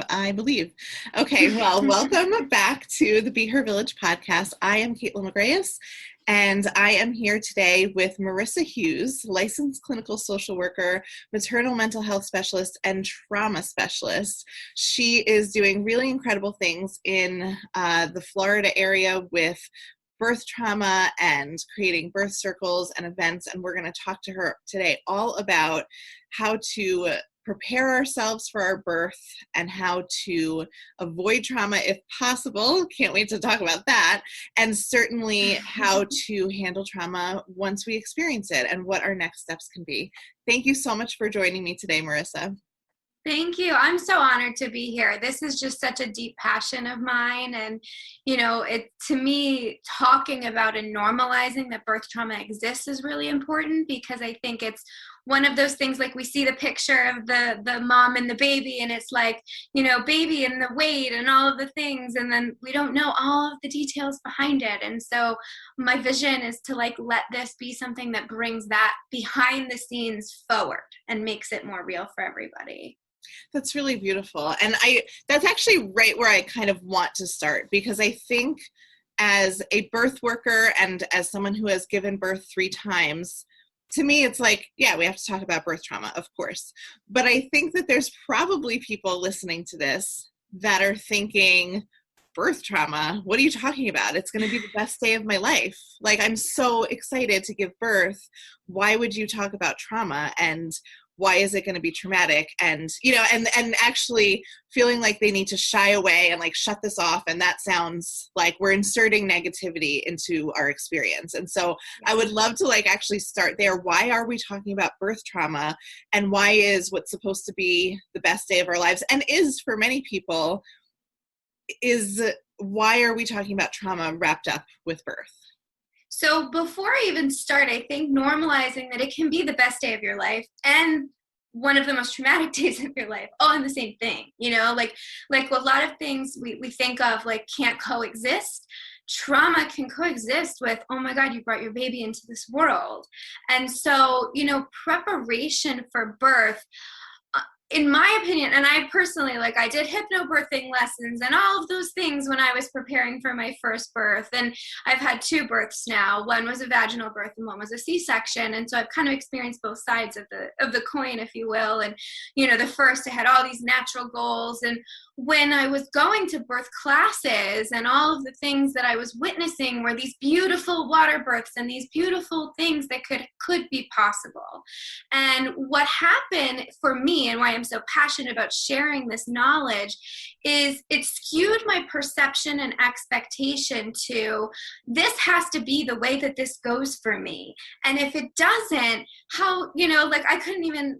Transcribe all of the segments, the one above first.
I believe. Okay, well, welcome back to the Be Her Village podcast. I am Kaitlin McGreyes, and I am here today with Marisa Hughes, licensed clinical social worker, maternal mental health specialist, and trauma specialist. She is doing really incredible things in the Florida area with birth trauma and creating birth circles and events, and we're going to talk to her today all about how to prepare ourselves for our birth and how to avoid trauma if possible. Can't wait to talk about that. And certainly how to handle trauma once we experience it and what our next steps can be. Thank you so much for joining me today, Marisa. Thank you. I'm so honored to be here. This is just such a deep passion of mine. And, to me, talking about and normalizing that birth trauma exists is really important, because I think it's one of those things, like we see the picture of the mom and the baby, and it's like, baby and the weight and all of the things. And then we don't know all of the details behind it. And so my vision is to let this be something that brings that behind the scenes forward and makes it more real for everybody. That's really beautiful. And that's actually right where I kind of want to start, because I think as a birth worker and as someone who has given birth 3 times, to me, it's like, yeah, we have to talk about birth trauma, of course. But I think that there's probably people listening to this that are thinking, birth trauma? What are you talking about? It's going to be the best day of my life. Like, I'm so excited to give birth. Why would you talk about trauma? And why is it going to be traumatic? And, and actually feeling like they need to shy away and shut this off. And that sounds like we're inserting negativity into our experience. And so I would love to actually start there. Why are we talking about birth trauma? And why is what's supposed to be the best day of our lives, and is for many people, why are we talking about trauma wrapped up with birth? So before I even start, I think normalizing that it can be the best day of your life and one of the most traumatic days of your life, all in the same thing, like a lot of things we think of can't coexist. Trauma can coexist with, oh my God, you brought your baby into this world. And so, preparation for birth, in my opinion, and I personally, I did hypnobirthing lessons and all of those things when I was preparing for my first birth. And I've had 2 births now. One was a vaginal birth and one was a C-section. And so I've kind of experienced both sides of the coin, if you will. And, the first, I had all these natural goals. And when I was going to birth classes and all of the things that I was witnessing were these beautiful water births and these beautiful things that could be possible. And what happened for me, and why I'm so passionate about sharing this knowledge, is it skewed my perception and expectation to, this has to be the way that this goes for me. And if it doesn't, how, I couldn't even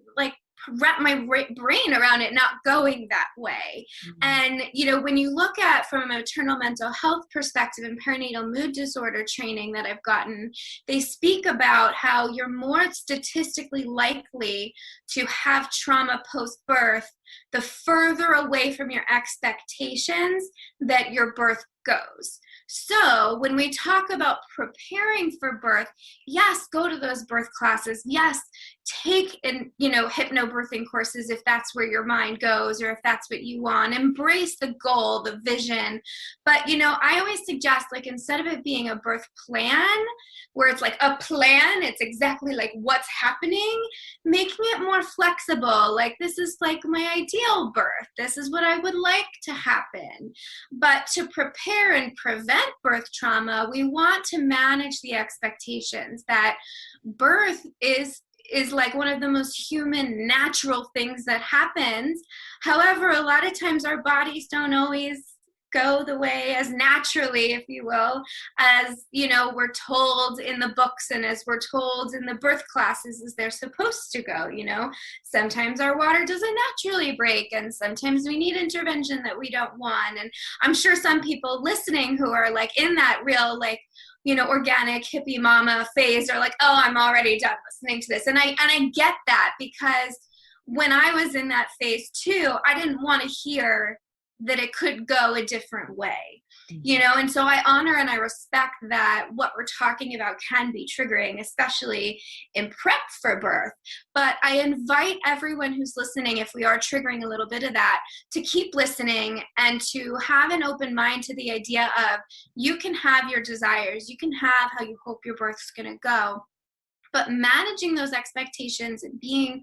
wrap my brain around it not going that way. Mm-hmm. And, when you look at from a maternal mental health perspective and perinatal mood disorder training that I've gotten, they speak about how you're more statistically likely to have trauma post-birth the further away from your expectations that your birth goes. So when we talk about preparing for birth, yes, go to those birth classes. Yes, take hypnobirthing courses if that's where your mind goes or if that's what you want. Embrace the goal, the vision. But, I always suggest, instead of it being a birth plan where it's a plan, it's exactly what's happening, making it more flexible. This is my ideal birth. This is what I would like to happen. But to prepare and prevent birth trauma, we want to manage the expectations that birth is one of the most human, natural things that happens. However, a lot of times our bodies don't always go the way as naturally, if you will, as, we're told in the books and as we're told in the birth classes as they're supposed to go, Sometimes our water doesn't naturally break, and sometimes we need intervention that we don't want. And I'm sure some people listening who are in that real, organic hippie mama phase are oh, I'm already done listening to this. And I get that, because when I was in that phase too, I didn't want to hear that it could go a different way, you know? And so I honor and I respect that what we're talking about can be triggering, especially in prep for birth. But I invite everyone who's listening, if we are triggering a little bit of that, to keep listening and to have an open mind to the idea of you can have your desires, you can have how you hope your birth's gonna go, but managing those expectations and being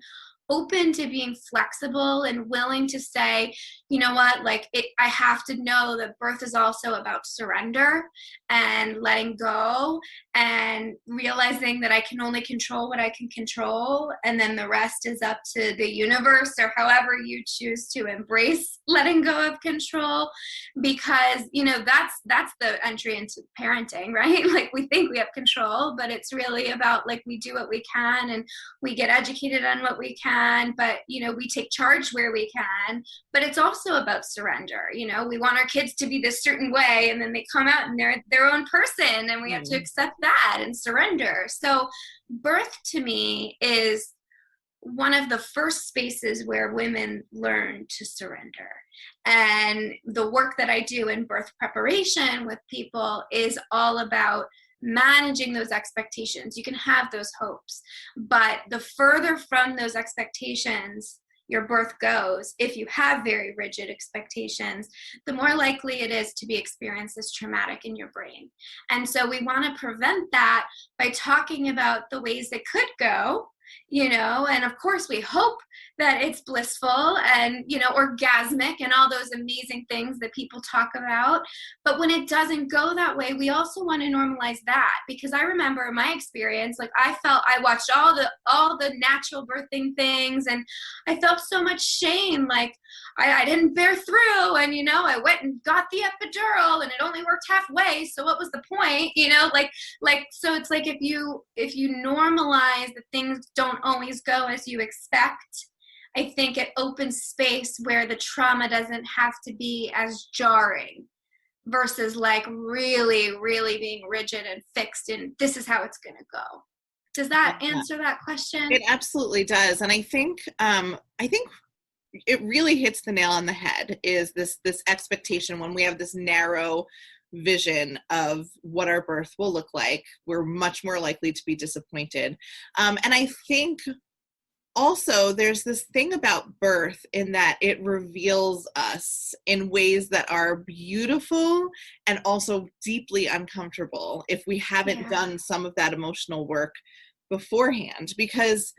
open to being flexible and willing to say, you know what, like I have to know that birth is also about surrender and letting go and realizing that I can only control what I can control, and then the rest is up to the universe or however you choose to embrace letting go of control. Because, you know, that's the entry into parenting, right? Like we think we have control, but it's really about like we do what we can and we get educated on what we can, but you know, we take charge where we can. But it's also about surrender. You know, we want our kids to be this certain way, and then they come out and they're their own person, and we have to accept that and surrender. So birth to me is one of the first spaces where women learn to surrender. And the work that I do in birth preparation with people is all about managing those expectations. You can have those hopes, but the further from those expectations your birth goes, if you have very rigid expectations, the more likely it is to be experienced as traumatic in your brain. And so we want to prevent that by talking about the ways it could go, you know, and of course we hope that it's blissful and, you know, orgasmic and all those amazing things that people talk about. But when it doesn't go that way, we also want to normalize that, because I remember in my experience, like I watched all the natural birthing things, and I felt so much shame. Like I didn't bear through, and, you know, I went and got the epidural and it only worked halfway. So what was the point? You know, like, so it's like if you normalize that things don't always go as you expect, I think it opens space where the trauma doesn't have to be as jarring versus like really, really being rigid and fixed and this is how it's going to go. Does that answer that question? It absolutely does. And I think it really hits the nail on the head, is this expectation. When we have this narrow vision of what our birth will look like, we're much more likely to be disappointed. And I think also there's this thing about birth in that it reveals us in ways that are beautiful and also deeply uncomfortable if we haven't done some of that emotional work beforehand, because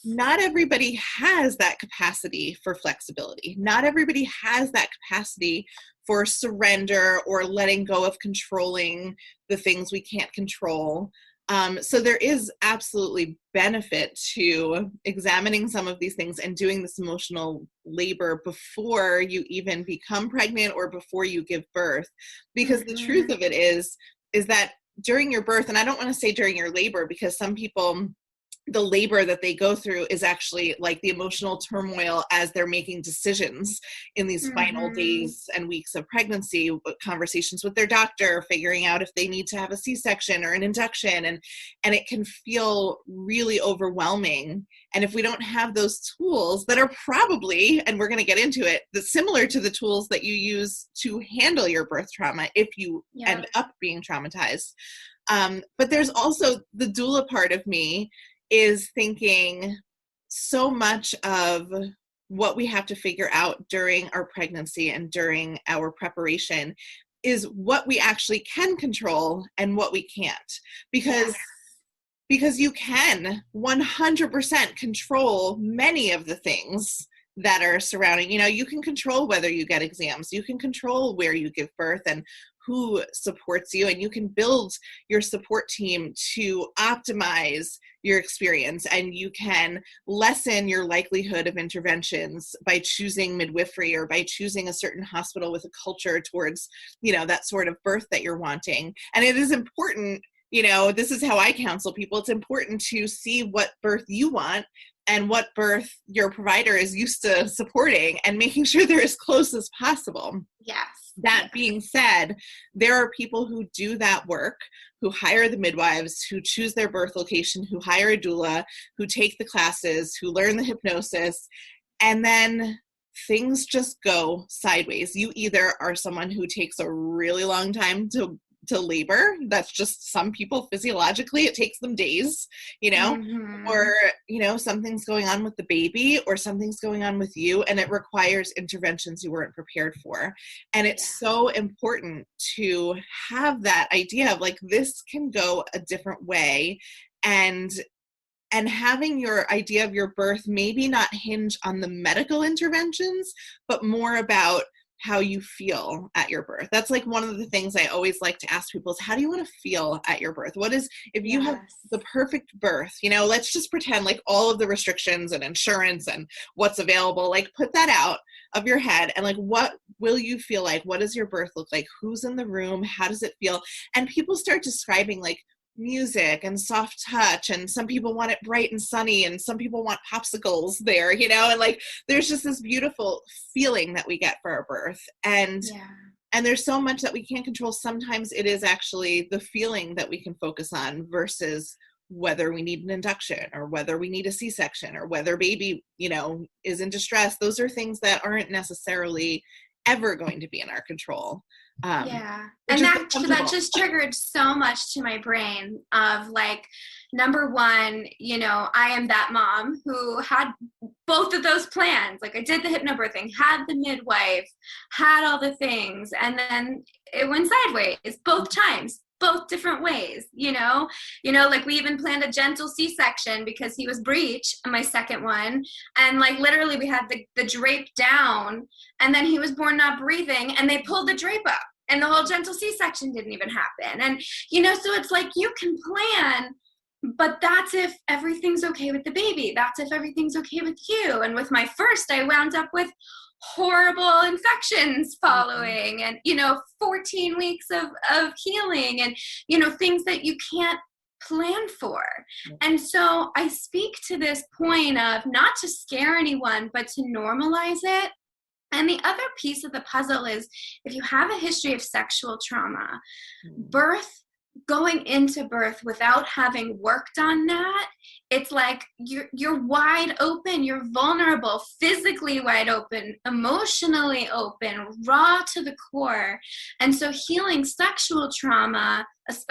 not everybody has that capacity for flexibility. Not everybody has that capacity for surrender or letting go of controlling the things we can't control. So there is absolutely benefit to examining some of these things and doing this emotional labor before you even become pregnant or before you give birth. Because the truth of it is that during your birth, and I don't want to say during your labor, because some people, the labor that they go through is actually like the emotional turmoil as they're making decisions in these final days and weeks of pregnancy, conversations with their doctor, figuring out if they need to have a C-section or an induction, and it can feel really overwhelming. And if we don't have those tools that are probably, and we're going to get into it, similar to the tools that you use to handle your birth trauma if you end up being traumatized. But there's also the doula part of me is thinking so much of what we have to figure out during our pregnancy and during our preparation is what we actually can control and what we can't. Because you can 100% control many of the things that are surrounding, you know, you can control whether you get exams, you can control where you give birth and who supports you, and you can build your support team to optimize your experience, and you can lessen your likelihood of interventions by choosing midwifery or by choosing a certain hospital with a culture towards, you know, that sort of birth that you're wanting. And it is important, you know, this is how I counsel people. It's important to see what birth you want and what birth your provider is used to supporting, and making sure they're as close as possible. Yes. That being said, there are people who do that work, who hire the midwives, who choose their birth location, who hire a doula, who take the classes, who learn the hypnosis, and then things just go sideways. You either are someone who takes a really long time to labor. That's just some people physiologically, it takes them days, or, something's going on with the baby or something's going on with you and it requires interventions you weren't prepared for. And it's so important to have that idea of like, this can go a different way, and having your idea of your birth maybe not hinge on the medical interventions, but more about how you feel at your birth. That's like one of the things I always like to ask people is, how do you want to feel at your birth? What is, if you have the perfect birth, let's just pretend like all of the restrictions and insurance and what's available, like put that out of your head and like, what will you feel like? What does your birth look like? Who's in the room? How does it feel? And people start describing like music and soft touch, and some people want it bright and sunny, and some people want popsicles there, and like there's just this beautiful feeling that we get for our birth, and there's so much that we can't control. Sometimes it is actually the feeling that we can focus on versus whether we need an induction or whether we need a C-section or whether baby is in distress. Those are things that aren't necessarily ever going to be in our control. And that just triggered so much to my brain of like, number one, I am that mom who had both of those plans. Like I did the hypnobirthing, had the midwife, had all the things, and then it went sideways both times. Both different ways, like we even planned a gentle C-section because he was breech, my second one. And like literally we had the drape down and then he was born not breathing and they pulled the drape up and the whole gentle C-section didn't even happen. And, so it's like you can plan, but that's if everything's okay with the baby. That's if everything's okay with you. And with my first, I wound up with horrible infections following and 14 weeks of healing and things that you can't plan for. And so I speak to this point of not to scare anyone but to normalize it. And the other piece of the puzzle is if you have a history of sexual trauma, going into birth without having worked on that, it's like you're wide open, you're vulnerable, physically wide open, emotionally open, raw to the core. And so healing sexual trauma,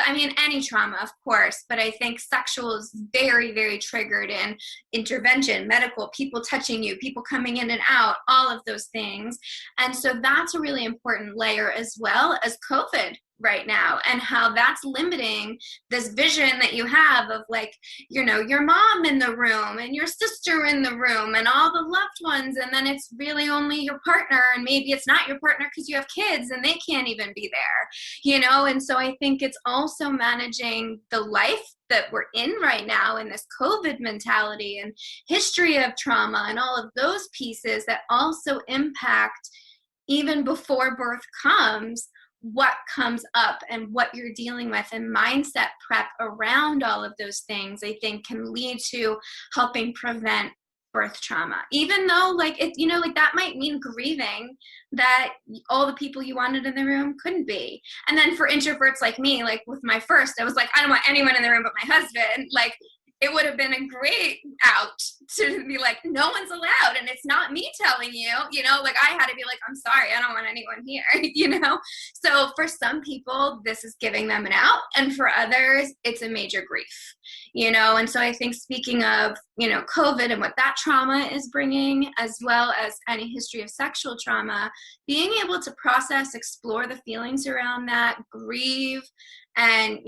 any trauma, of course, but I think sexual is very, very triggered in intervention, medical, people touching you, people coming in and out, all of those things. And so that's a really important layer as well as COVID right now, and how that's limiting this vision that you have of like, your mom in the room and your sister in the room and all the loved ones, and then it's really only your partner, and maybe it's not your partner because you have kids and they can't even be there, and so I think it's also managing the life that we're in right now in this COVID mentality and history of trauma and all of those pieces that also impact even before birth comes, what comes up and what you're dealing with, and mindset prep around all of those things, I think can lead to helping prevent birth trauma. Even though that might mean grieving that all the people you wanted in the room couldn't be. And then for introverts like me, like with my first, I was like, I don't want anyone in the room but my husband. Like it would have been a great out to be like, no one's allowed. And it's not me telling you, like I had to be like, I'm sorry, I don't want anyone here, So for some people, this is giving them an out. And for others, it's a major grief, And so I think speaking of, COVID and what that trauma is bringing, as well as any history of sexual trauma, being able to process, explore the feelings around that, grieve, and,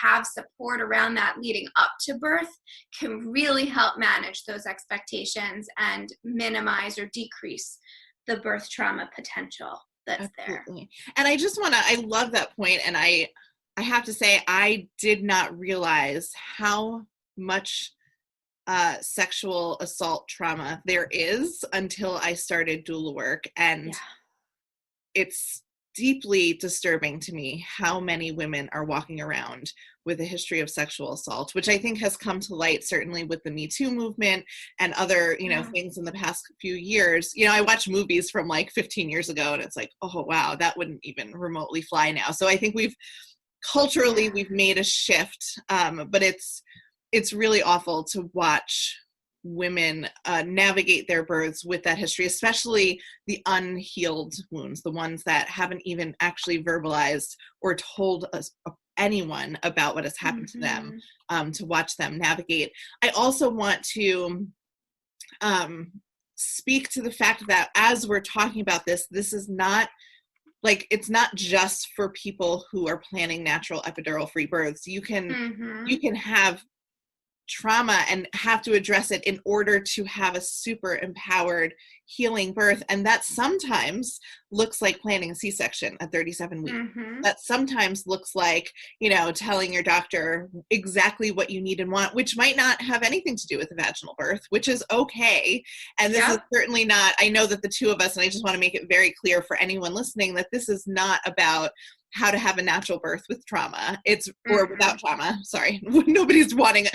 have support around that leading up to birth can really help manage those expectations and minimize or decrease the birth trauma potential that's Absolutely. There. And I love that point. And I have to say, I did not realize how much sexual assault trauma there is until I started doula work. And it's deeply disturbing to me how many women are walking around with a history of sexual assault, which I think has come to light certainly with the Me Too movement and other, things in the past few years. I watch movies from like 15 years ago and it's like, oh, wow, that wouldn't even remotely fly now. So I think we've made a shift, but it's really awful to watch women navigate their births with that history, especially the unhealed wounds, the ones that haven't even actually verbalized or told us anyone about what has happened to them, to watch them navigate. I also want to speak to the fact that as we're talking about this is not like, it's not just for people who are planning natural epidural-free births. You can have trauma and have to address it in order to have a super empowered healing birth. And that sometimes looks like planning a C-section at 37 weeks. That sometimes looks like, telling your doctor exactly what you need and want, which might not have anything to do with a vaginal birth, which is okay. And this is certainly not, I know that the two of us, and I just want to make it very clear for anyone listening, that this is not about how to have a natural birth with trauma. Or without trauma, sorry. Nobody's wanting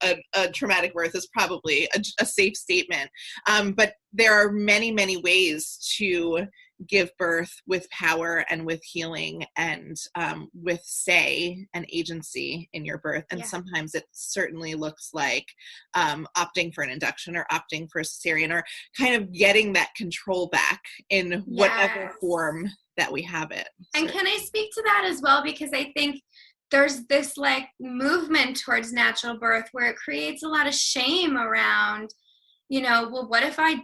a traumatic birth is probably a safe statement. But there are many, many ways to give birth with power and with healing and with say and agency in your birth. And sometimes it certainly looks like opting for an induction or opting for a cesarean, or kind of getting that control back in whatever form that we have it. And can I speak to that as well? Because I think there's this like movement towards natural birth where it creates a lot of shame around, well, what if I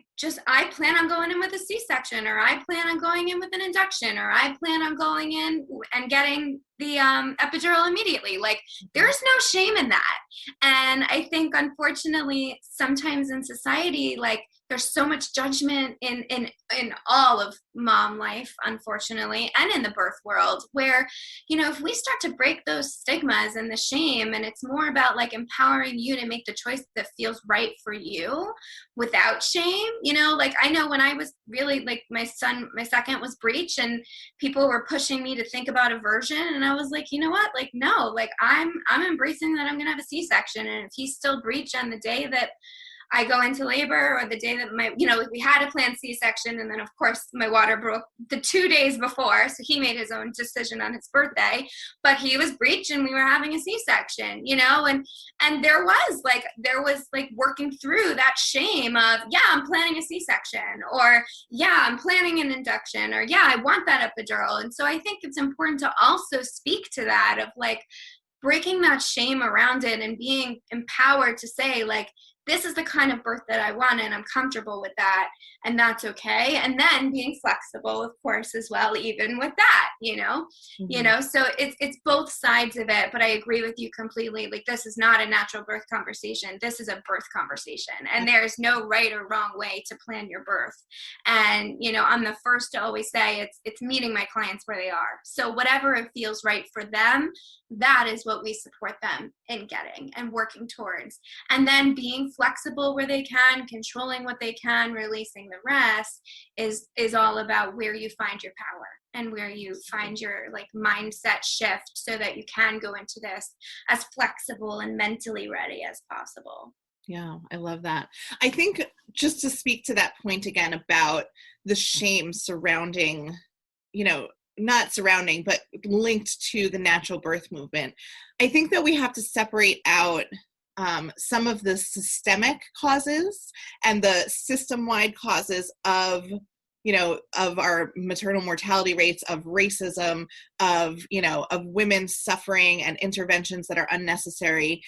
plan on going in with a C-section, or I plan on going in with an induction, or I plan on going in and getting the epidural immediately. Like, there's no shame in that. And I think, unfortunately, sometimes in society, like, there's so much judgment in all of mom life, unfortunately, and in the birth world, where, if we start to break those stigmas and the shame, and it's more about like empowering you to make the choice that feels right for you without shame, like, I know when I was really, like, my second was breech, and people were pushing me to think about aversion, and I was like, you know what, like, no, like, I'm embracing that I'm gonna have a C-section, and if he's still breech on the day that I go into labor, or the day that we had a planned C-section, and then of course my water broke the 2 days before, so he made his own decision on his birthday, but he was breech and we were having a C-section, and there was like working through that shame of, I'm planning a C-section, or I'm planning an induction, or I want that epidural. And so I think it's important to also speak to that, of like breaking that shame around it and being empowered to say, like, this is the kind of birth that I want, and I'm comfortable with that, and that's okay. And then being flexible, of course, as well, even with that, so it's both sides of it. But I agree with you completely. Like, this is not a natural birth conversation. This is a birth conversation, and there's no right or wrong way to plan your birth. And, I'm the first to always say it's meeting my clients where they are. So whatever it feels right for them, that is what we support them in getting and working towards. And then being flexible where they can, controlling what they can, releasing the rest is all about where you find your power and where you find your like mindset shift, so that you can go into this as flexible and mentally ready as possible. Yeah, I love that. I think, just to speak to that point again about the shame surrounding, not surrounding, but linked to the natural birth movement, I think that we have to separate out some of the systemic causes and the system-wide causes of our maternal mortality rates, of racism, of women suffering and interventions that are unnecessary,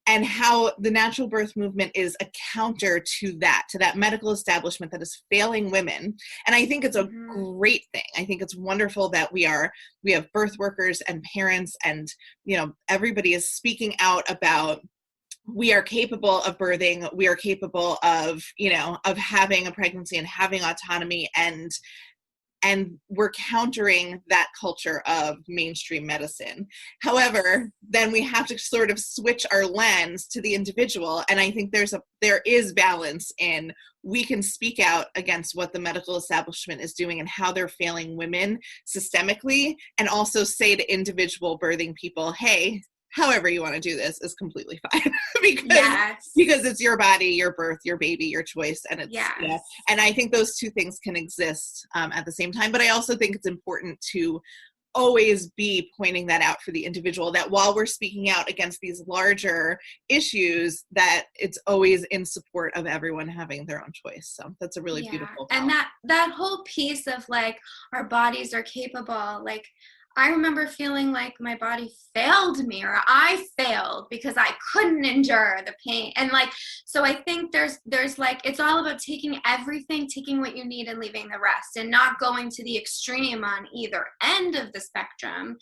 and how the natural birth movement is a counter to that medical establishment that is failing women. And I think it's a great thing. I think it's wonderful that we have birth workers and parents, and, everybody is speaking out about, we are capable of birthing, we are capable of, of having a pregnancy and having autonomy, and we're countering that culture of mainstream medicine. However, then we have to sort of switch our lens to the individual. And I think there is balance in, we can speak out against what the medical establishment is doing and how they're failing women systemically, and also say to individual birthing people, hey, however you want to do this is completely fine, because it's your body, your birth, your baby, your choice. And it's, and I think those two things can exist at the same time. But I also think it's important to always be pointing that out for the individual, that while we're speaking out against these larger issues, that it's always in support of everyone having their own choice. So that's a really beautiful And balance. that whole piece of like our bodies are capable, like I remember feeling like my body failed me, or I failed because I couldn't endure the pain. And like, so I think there's like, it's all about taking everything, taking what you need and leaving the rest, and not going to the extreme on either end of the spectrum,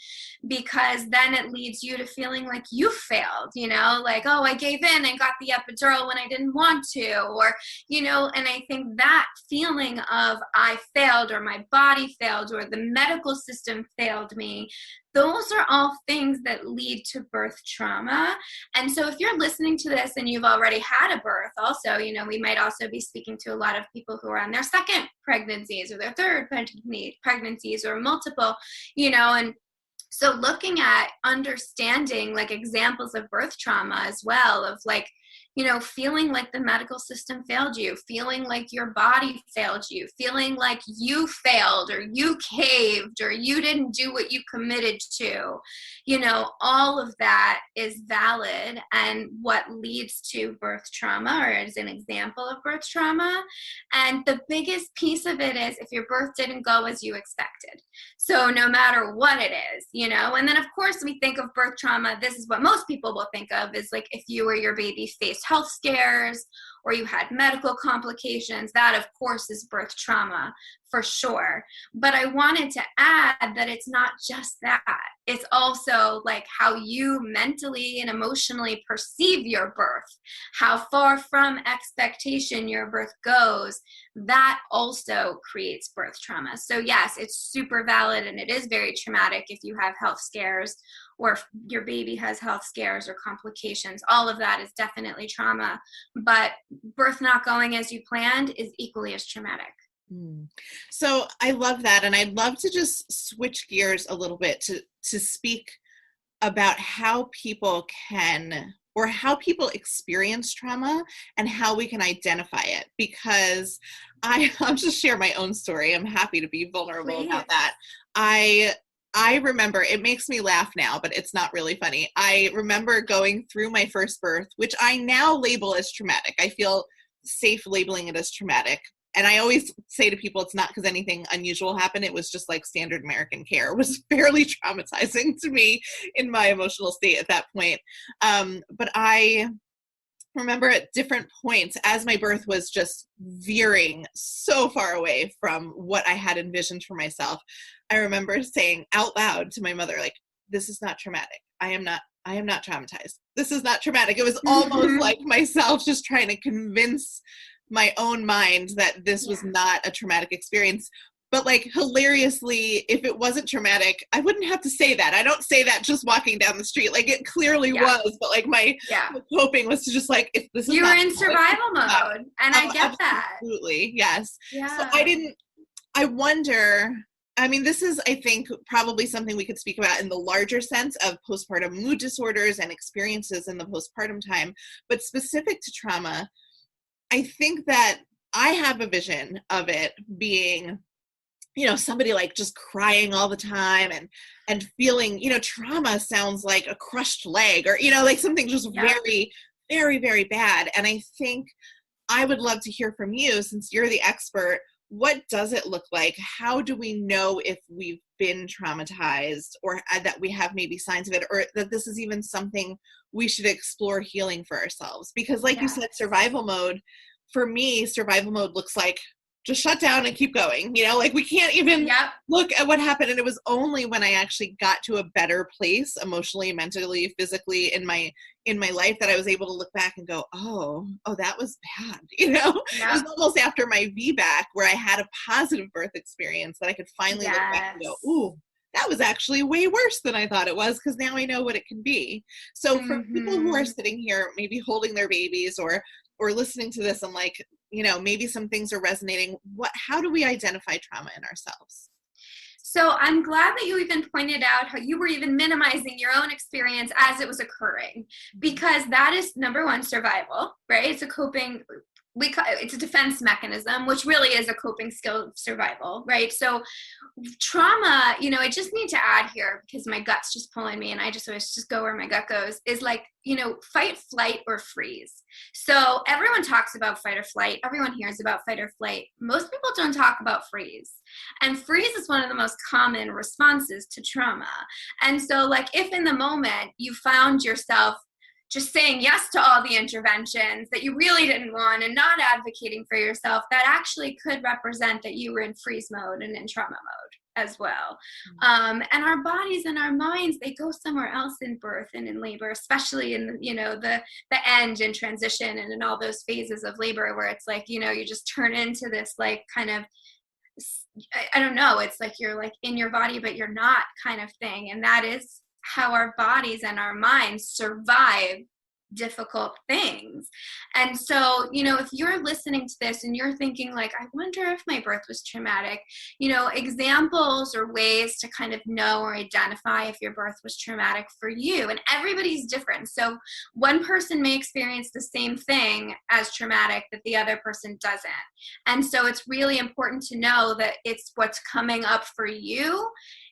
because then it leads you to feeling like you failed, you know, like, oh, I gave in and got the epidural when I didn't want to, or, you know, and I think that feeling of I failed, or my body failed, or the medical system failed me, those are all things that lead to birth trauma. And so if you're listening to this and you've already had a birth also, you know, we might also be speaking to a lot of people who are on their second pregnancies or their third pregnancies or multiple, you know, and so looking at understanding like examples of birth trauma as well, of like, you know, feeling like the medical system failed you, feeling like your body failed you, feeling like you failed or you caved or you didn't do what you committed to, you know, all of that is valid and what leads to birth trauma, or is an example of birth trauma. And the biggest piece of it is if your birth didn't go as you expected. So no matter what it is, you know, and then of course we think of birth trauma, this is what most people will think of, is like if you or your baby faced health scares or you had medical complications, that of course is birth trauma for sure. But I wanted to add that it's not just that. It's also like how you mentally and emotionally perceive your birth, how far from expectation your birth goes. That also creates birth trauma. So yes, it's super valid and it is very traumatic if you have health scares or if your baby has health scares or complications. All of that is definitely trauma. But birth not going as you planned is equally as traumatic. So I love that. And I'd love to just switch gears a little bit to speak about how people can, or how people experience trauma and how we can identify it. Because I'll just share my own story. I'm happy to be vulnerable Please. About that. I remember, it makes me laugh now, but it's not really funny. I remember going through my first birth, which I now label as traumatic. I feel safe labeling it as traumatic. And I always say to people, it's not because anything unusual happened. It was just like standard American care. It was fairly traumatizing to me in my emotional state at that point. But I remember at different points as my birth was just veering so far away from what I had envisioned for myself, I remember saying out loud to my mother, like, this is not traumatic. I am not traumatized. This is not traumatic. It was almost like myself just trying to convince my own mind that this was not a traumatic experience. But like hilariously, if it wasn't traumatic, I wouldn't have to say that. I don't say that just walking down the street. Like it clearly was, but like my hoping was to just like, if this is you were in survival mode, and I get that. Absolutely, yes. Yeah. So I wonder, I mean, this is, I think, probably something we could speak about in the larger sense of postpartum mood disorders and experiences in the postpartum time, but specific to trauma, I think that I have a vision of it being, you know, somebody like just crying all the time and feeling, you know, trauma sounds like a crushed leg or, you know, like something just very, very, very bad. And I think I would love to hear from you, since you're the expert. What does it look like? How do we know if we've been traumatized, or that we have maybe signs of it, or that this is even something we should explore healing for ourselves? Because like you said, survival mode, for me, survival mode looks like just shut down and keep going. You know, like we can't even look at what happened. And it was only when I actually got to a better place emotionally, mentally, physically in my life that I was able to look back and go, oh, that was bad. You know, it was almost after my VBAC where I had a positive birth experience that I could finally look back and go, ooh, that was actually way worse than I thought it was, because now I know what it can be. So for people who are sitting here, maybe holding their babies or listening to this and like, you know, maybe some things are resonating, how do we identify trauma in ourselves? So I'm glad that you even pointed out how you were even minimizing your own experience as it was occurring, because that is number one, survival, right? It's a coping it's a defense mechanism, which really is a coping skill of survival, right? So trauma, I just need to add here, because my gut's just pulling me and I just always just go where my gut goes, is like, fight, flight, or freeze. So everyone talks about fight or flight. Everyone hears about fight or flight. Most people don't talk about freeze. And freeze is one of the most common responses to trauma. And so like, if in the moment you found yourself just saying yes to all the interventions that you really didn't want and not advocating for yourself, that actually could represent that you were in freeze mode and in trauma mode as well. And our bodies and our minds, they go somewhere else in birth and in labor, especially in the end and transition and in all those phases of labor where it's like, you just turn into this like kind of, I don't know, it's like you're like in your body but you're not kind of thing. And that is how our bodies and our minds survive difficult things. And so, if you're listening to this and you're thinking like, I wonder if my birth was traumatic, examples or ways to kind of know or identify if your birth was traumatic for you. And everybody's different. So one person may experience the same thing as traumatic that the other person doesn't. And so it's really important to know that it's what's coming up for you.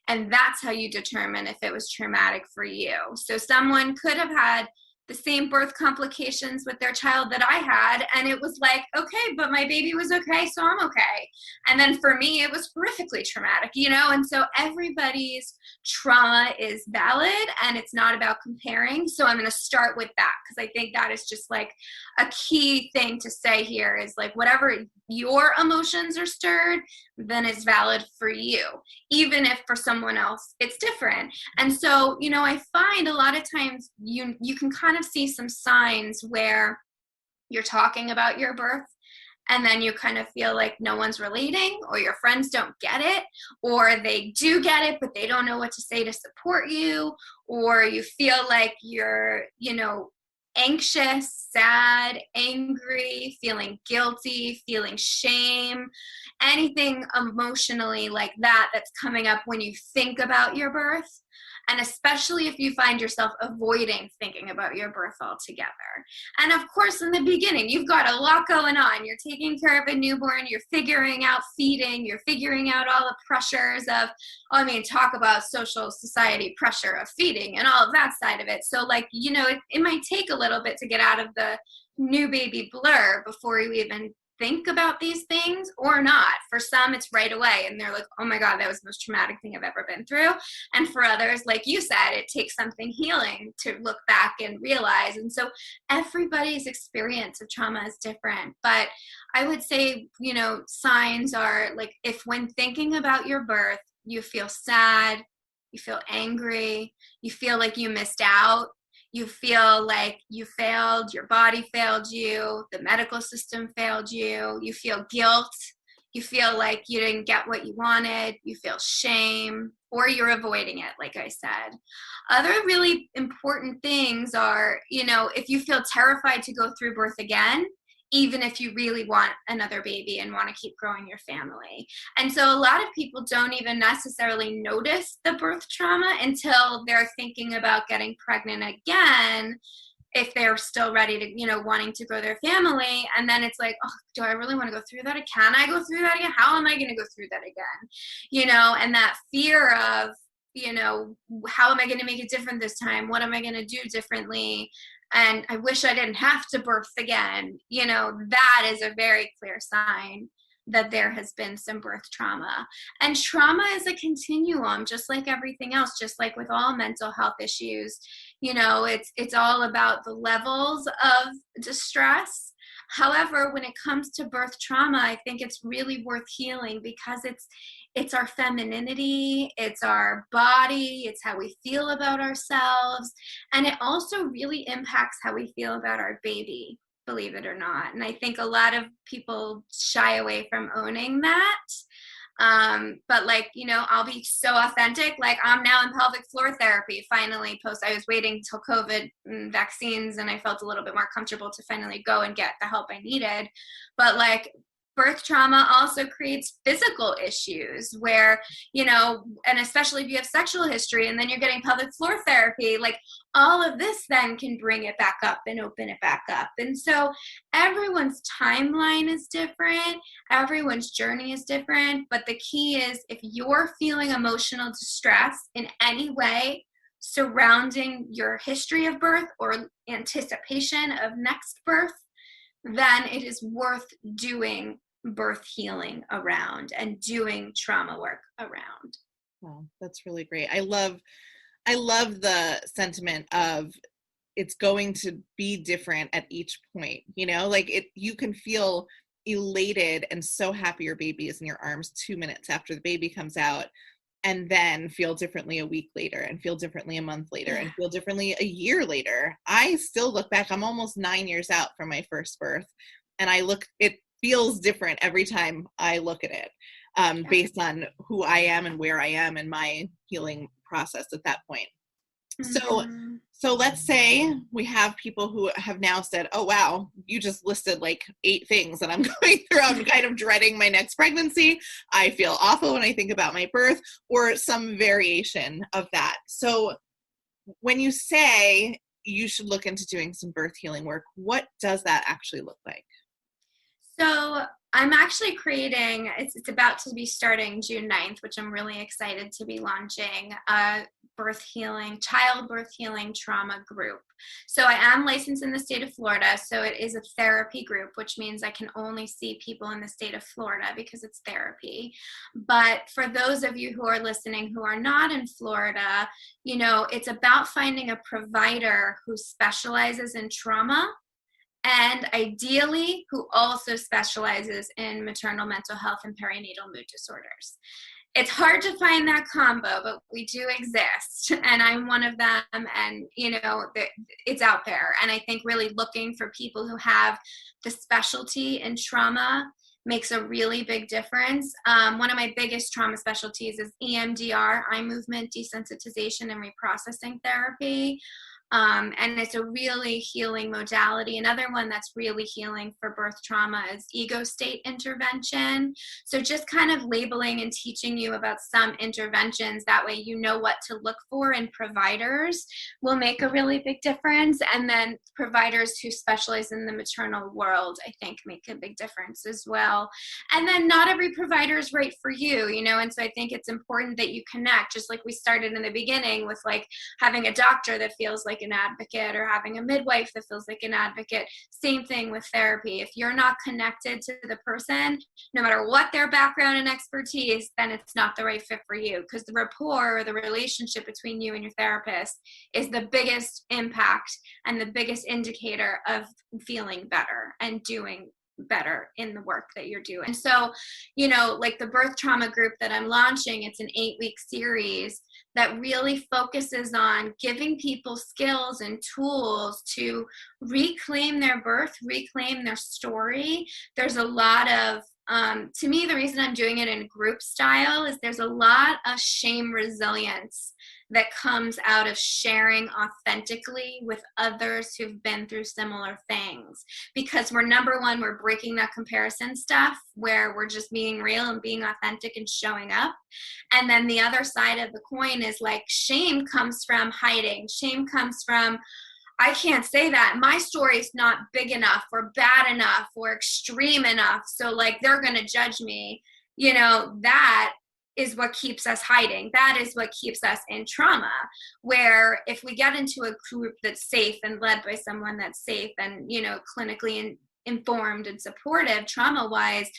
And that's how you determine if it was traumatic for you. So someone could have had the same birth complications with their child that I had, and it was like, okay, but my baby was okay, so I'm okay. And then for me, it was horrifically traumatic, and so everybody's trauma is valid, and it's not about comparing. So I'm going to start with that, because I think that is just like a key thing to say here is like, whatever your emotions are stirred, then it's valid for you, even if for someone else it's different. And so, I find a lot of times you can kind of see some signs where you're talking about your birth and then you kind of feel like no one's relating, or your friends don't get it, or they do get it but they don't know what to say to support you, or you feel like you're anxious, sad, angry, feeling guilty, feeling shame, anything emotionally like that that's coming up when you think about your birth. And especially if you find yourself avoiding thinking about your birth altogether. And of course, in the beginning, you've got a lot going on. You're taking care of a newborn, you're figuring out feeding, you're figuring out all the pressures of, talk about social society pressure of feeding and all of that side of it. So like, it might take a little bit to get out of the new baby blur before you even think about these things, or not. For some, it's right away and they're like, oh my God, that was the most traumatic thing I've ever been through. And for others, like you said, it takes something healing to look back and realize. And so everybody's experience of trauma is different. But I would say, signs are like, if when thinking about your birth, you feel sad, you feel angry, you feel like you missed out, you feel like you failed, your body failed you, the medical system failed you, you feel guilt, you feel like you didn't get what you wanted, you feel shame, or you're avoiding it, like I said. Other really important things are, if you feel terrified to go through birth again, even if you really want another baby and want to keep growing your family. And so a lot of people don't even necessarily notice the birth trauma until they're thinking about getting pregnant again, if they're still ready to, wanting to grow their family. And then it's like, oh, do I really want to go through that? Can I go through that again? How am I going to go through that again? And that fear of, how am I going to make it different this time? What am I going to do differently? And I wish I didn't have to birth again. That is a very clear sign that there has been some birth trauma. And trauma is a continuum, just like everything else, just like with all mental health issues. It's all about the levels of distress. However, when it comes to birth trauma, I think it's really worth healing, because it's our femininity, it's our body, it's how we feel about ourselves, and it also really impacts how we feel about our baby, believe it or not. And I think a lot of people shy away from owning that. But I'll be so authentic. Like, I'm now in pelvic floor therapy, finally, I was waiting till COVID and vaccines, and I felt a little bit more comfortable to finally go and get the help I needed. But birth trauma also creates physical issues where, you know, and especially if you have sexual history and then you're getting pelvic floor therapy, like all of this then can bring it back up and open it back up. And so everyone's timeline is different. Everyone's journey is different. But the key is if you're feeling emotional distress in any way surrounding your history of birth or anticipation of next birth, then it is worth doing birth healing around and doing trauma work around. Wow, that's really great. I love the sentiment of it's going to be different at each point, you know, like you can feel elated and so happy your baby is in your arms 2 minutes after the baby comes out, and then feel differently a week later and feel differently a month later and feel differently a year later. I still look back, I'm almost 9 years out from my first birth, and it feels different every time I look at it, based on who I am and where I am in my healing process at that point. Mm-hmm. So let's say we have people who have now said, oh, wow, you just listed like 8 things that I'm going through. I'm kind of dreading my next pregnancy. I feel awful when I think about my birth, or some variation of that. So when you say you should look into doing some birth healing work, what does that actually look like? So I'm actually creating, it's about to be starting June 9th, which I'm really excited to be launching, a childbirth healing trauma group. So I am licensed in the state of Florida, so it is a therapy group, which means I can only see people in the state of Florida because it's therapy. But for those of you who are listening who are not in Florida, you know, it's about finding a provider who specializes in trauma, and ideally who also specializes in maternal mental health and perinatal mood disorders. It's hard to find that combo, but we do exist, and I'm one of them, and you know, it's out there. And I think really looking for people who have the specialty in trauma makes a really big difference. One of my biggest trauma specialties is EMDR, eye movement desensitization and reprocessing therapy. And it's a really healing modality. Another one that's really healing for birth trauma is ego state intervention. So just kind of labeling and teaching you about some interventions, that way you know what to look for in providers will make a really big difference. And then providers who specialize in the maternal world, I think, make a big difference as well. And then not every provider is right for you, you know, and so I think it's important that you connect, just like we started in the beginning with like having a doctor that feels like an advocate or having a midwife that feels like an advocate. Same thing with therapy. If you're not connected to the person, no matter what their background and expertise, then it's not the right fit for you, because the rapport or the relationship between you and your therapist is the biggest impact and the biggest indicator of feeling better and doing better in the work that you're doing. And so, you know, like the birth trauma group that I'm launching, it's an 8-week series that really focuses on giving people skills and tools to reclaim their birth, reclaim their story. There's a lot of, to me, the reason I'm doing it in group style is there's a lot of shame resilience that comes out of sharing authentically with others who've been through similar things. Because we're breaking that comparison stuff where we're just being real and being authentic and showing up. And then the other side of the coin is like shame comes from hiding. Shame comes from, I can't say that. My story's not big enough or bad enough or extreme enough. So like they're going to judge me. You know, that is what keeps us hiding. That is what keeps us in trauma, where if we get into a group that's safe and led by someone that's safe and, you know, clinically informed and supportive trauma-wise,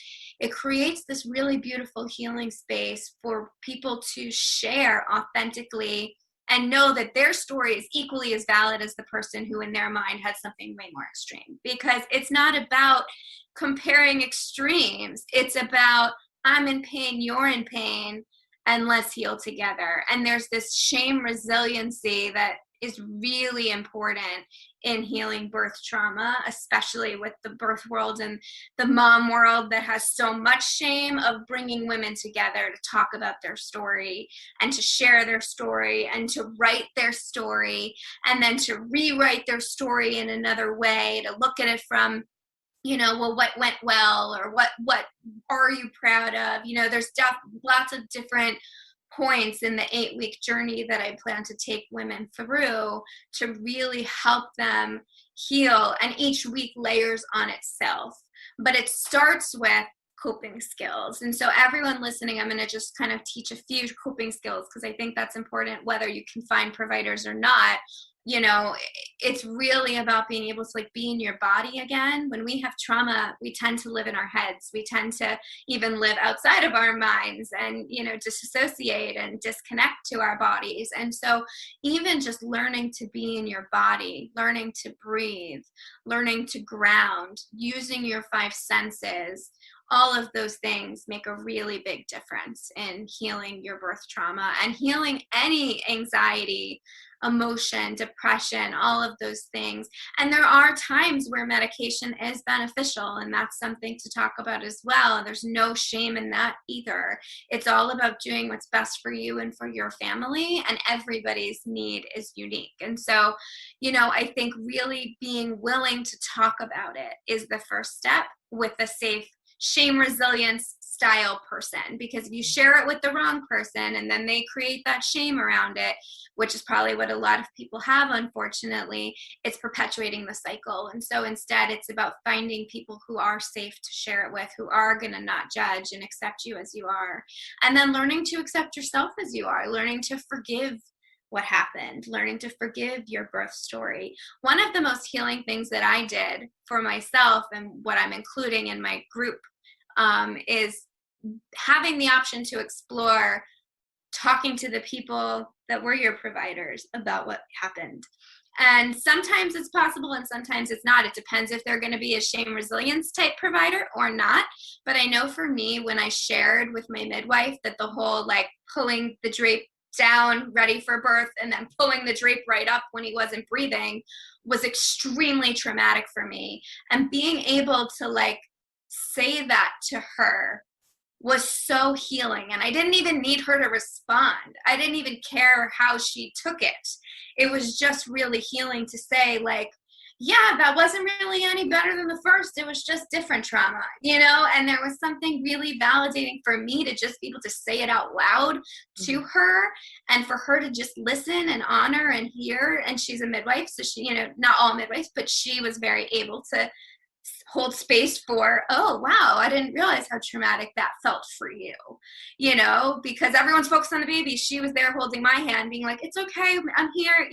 it creates this really beautiful healing space for people to share authentically and know that their story is equally as valid as the person who in their mind had something way more extreme. Because it's not about comparing extremes. It's about, I'm in pain, you're in pain, and let's heal together. And there's this shame resiliency that is really important in healing birth trauma, especially with the birth world and the mom world that has so much shame, of bringing women together to talk about their story and to share their story and to write their story and then to rewrite their story in another way, to look at it from well, what went well, or what are you proud of? There's lots of different points in the 8-week journey that I plan to take women through to really help them heal. And each week layers on itself. But it starts with coping skills. And so everyone listening, I'm going to just kind of teach a few coping skills, because I think that's important whether you can find providers or not. It's really about being able to be in your body again. When we have trauma, we tend to live in our heads. We tend to even live outside of our minds and, disassociate and disconnect to our bodies. And so even just learning to be in your body, learning to breathe, learning to ground, using your 5 senses, all of those things make a really big difference in healing your birth trauma and healing any anxiety, emotion, depression, all of those things. And there are times where medication is beneficial, and that's something to talk about as well. And there's no shame in that either. It's all about doing what's best for you and for your family, and everybody's need is unique. And so, I think really being willing to talk about it is the first step with a safe shame resilience style person, because if you share it with the wrong person and then they create that shame around it, which is probably what a lot of people have, unfortunately, it's perpetuating the cycle. And so instead, it's about finding people who are safe to share it with, who are going to not judge and accept you as you are, and then learning to accept yourself as you are, learning to forgive what happened, learning to forgive your birth story. One of the most healing things that I did for myself, and what I'm including in my group, is having the option to explore talking to the people that were your providers about what happened. And sometimes it's possible and sometimes it's not. It depends if they're going to be a shame resilience type provider or not. But I know for me, when I shared with my midwife that the whole pulling the drape down ready for birth and then pulling the drape right up when he wasn't breathing was extremely traumatic for me. And being able to say that to her was so healing. And I didn't even need her to respond. I didn't even care how she took it. It was just really healing to say yeah, that wasn't really any better than the first. It was just different trauma, and there was something really validating for me to just be able to say it out loud to her, and for her to just listen and honor and hear. And she's a midwife, so she, not all midwives, but she was very able to hold space for, oh, wow, I didn't realize how traumatic that felt for you, because everyone's focused on the baby. She was there holding my hand, being like, it's okay, I'm here,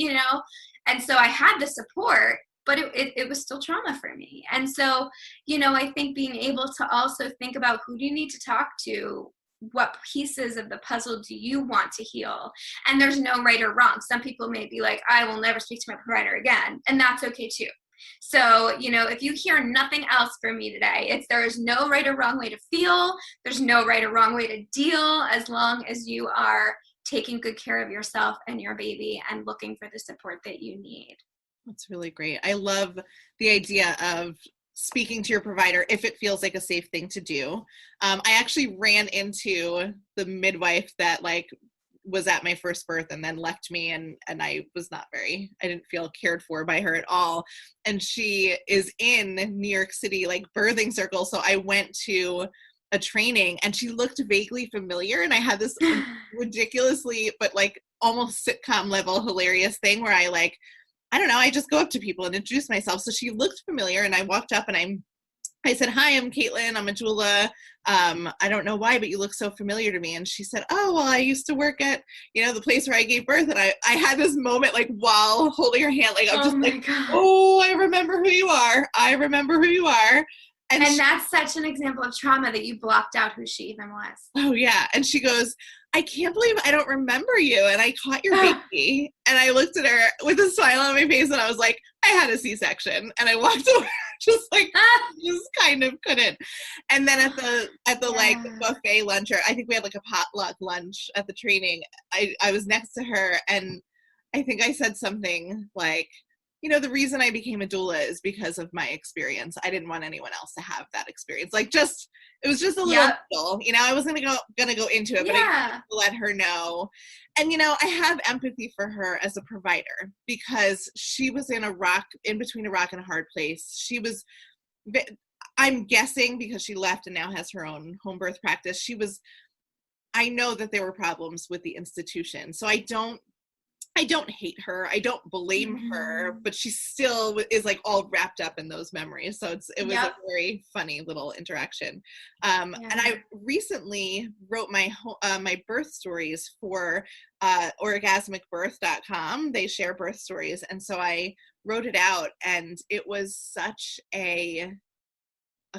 And so I had the support, but it was still trauma for me. And so, I think being able to also think about, who do you need to talk to? What pieces of the puzzle do you want to heal? And there's no right or wrong. Some people may be like, I will never speak to my provider again. And that's okay too. So, if you hear nothing else from me today, there is no right or wrong way to feel. There's no right or wrong way to deal, as long as you are taking good care of yourself and your baby and looking for the support that you need. That's really great. I love the idea of speaking to your provider if it feels like a safe thing to do. I actually ran into the midwife that was at my first birth and then left me, and I didn't feel cared for by her at all. And she is in New York City, birthing circle. So I went to a training and she looked vaguely familiar, and I had this ridiculously, but almost sitcom level hilarious thing where I don't know, I just go up to people and introduce myself. So she looked familiar, and I walked up and I said, hi, I'm Kaitlin. I'm a doula. I don't know why, but you look so familiar to me. And she said, oh, well, I used to work at, the place where I gave birth. And I had this moment while holding her hand, I'm God. Oh, I remember who you are. I remember who you are. And that's such an example of trauma that you blocked out who she even was. Oh, yeah. And she goes, I can't believe I don't remember you. And I caught your baby. And I looked at her with a smile on my face, and I was like, I had a C-section. And I walked over, just kind of couldn't. And then at the buffet lunch, or I think we had a potluck lunch at the training, I was next to her, and I think I said something the reason I became a doula is because of my experience. I didn't want anyone else to have that experience. It was just a little, I wasn't gonna go into it, but I wanted to let her know. And, I have empathy for her as a provider, because she was in between a rock and a hard place. I'm guessing because she left and now has her own home birth practice, I know that there were problems with the institution. So I don't hate her. I don't blame her, but she still is like all wrapped up in those memories. So it was a very funny little interaction. And I recently wrote my birth stories for orgasmicbirth.com. They share birth stories. And so I wrote it out, and it was such a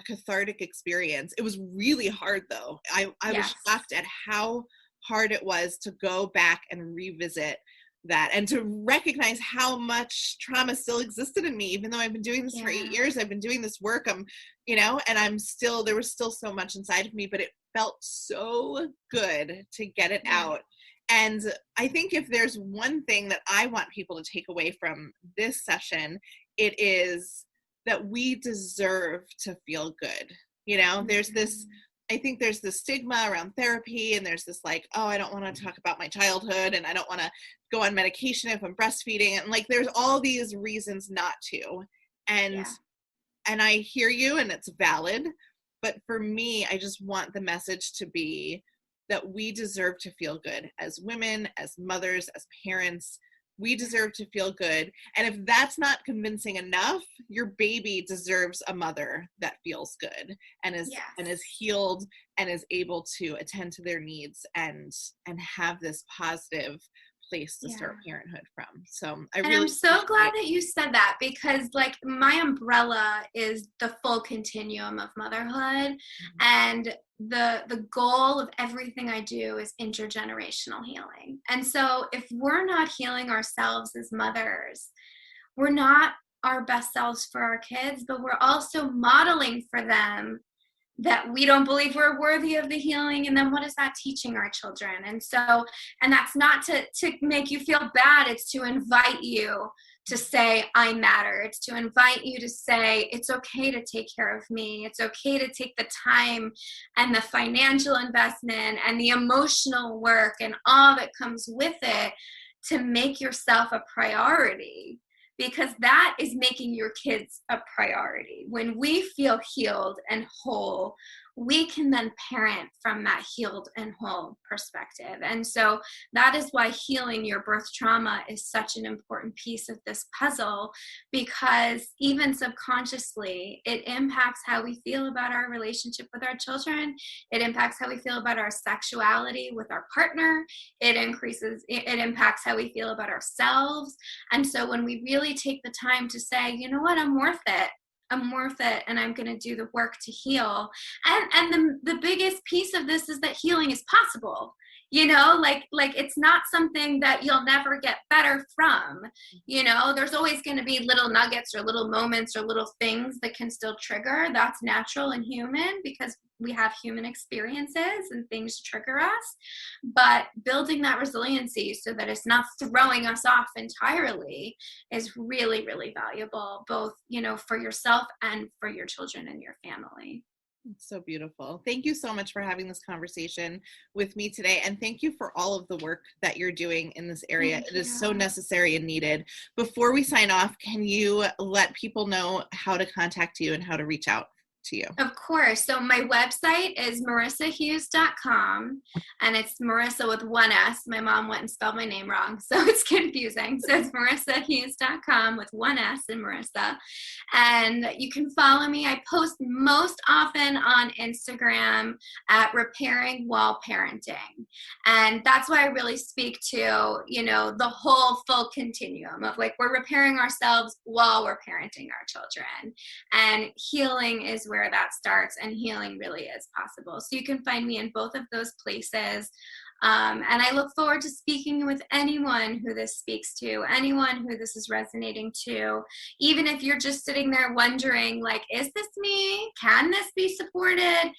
cathartic experience. It was really hard though. I was shocked at how hard it was to go back and revisit that, and to recognize how much trauma still existed in me, even though I've been doing this for 8 years. I've been doing this work, and there was still so much inside of me, but it felt so good to get it out. And I think if there's one thing that I want people to take away from this session, it is that we deserve to feel good. I think there's this stigma around therapy, and there's this like, oh, I don't want to talk about my childhood, and I don't want to go on medication if I'm breastfeeding. And like, there's all these reasons not to. And I hear you, and it's valid. But for me, I just want the message to be that we deserve to feel good as women, as mothers, as parents. We deserve to feel good. And if that's not convincing enough, your baby deserves a mother that feels good and is healed and is able to attend to their needs and have this positive place to start parenthood from. So I'm so glad that you said that, because like my umbrella is the full continuum of motherhood, and the goal of everything I do is intergenerational healing. And so if we're not healing ourselves as mothers, we're not our best selves for our kids, but we're also modeling for them that we don't believe we're worthy of the healing. And then what is that teaching our children? And that's not to make you feel bad. It's to invite you to say, I matter. It's to invite you to say, it's okay to take care of me. It's okay to take the time and the financial investment and the emotional work and all that comes with it to make yourself a priority, because that is making your kids a priority. When we feel healed and whole, we can then parent from that healed and whole perspective. And so that is why healing your birth trauma is such an important piece of this puzzle, because even subconsciously, it impacts how we feel about our relationship with our children. It impacts how we feel about our sexuality with our partner. It impacts how we feel about ourselves. And so when we really take the time to say, you know what, I'm worth it, and I'm going to do the work to heal. And the biggest piece of this is that healing is possible. Like it's not something that you'll never get better from. There's always going to be little nuggets or little moments or little things that can still trigger. That's natural and human, because we have human experiences and things trigger us. But building that resiliency so that it's not throwing us off entirely is really, really valuable, both, for yourself and for your children and your family. It's so beautiful. Thank you so much for having this conversation with me today. And thank you for all of the work that you're doing in this area. It is so necessary and needed. Before we sign off, can you let people know how to contact you and how to reach out to you? Of course. So my website is marisahughes.com, and it's Marisa with one S. My mom went and spelled my name wrong, so it's confusing. So it's marisahughes.com with one S in Marisa. And you can follow me. I post most often on Instagram at Repairing While Parenting. And that's why I really speak to, the whole full continuum of like, we're repairing ourselves while we're parenting our children. And healing is where that starts, and healing really is possible. So you can find me in both of those places. And I look forward to speaking with anyone who this speaks to, anyone who this is resonating to. Even if you're just sitting there wondering, like, is this me? Can this be supported?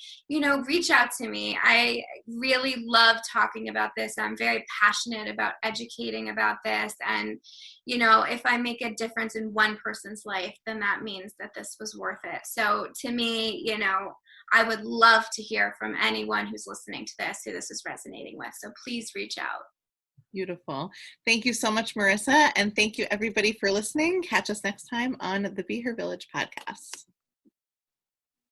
Reach out to me. I really love talking about this. I'm very passionate about educating about this. And, if I make a difference in one person's life, then that means that this was worth it. So to me, I would love to hear from anyone who's listening to this, who this is resonating with. So please reach out. Beautiful. Thank you so much, Marisa. And thank you everybody for listening. Catch us next time on the Be Her Village podcast.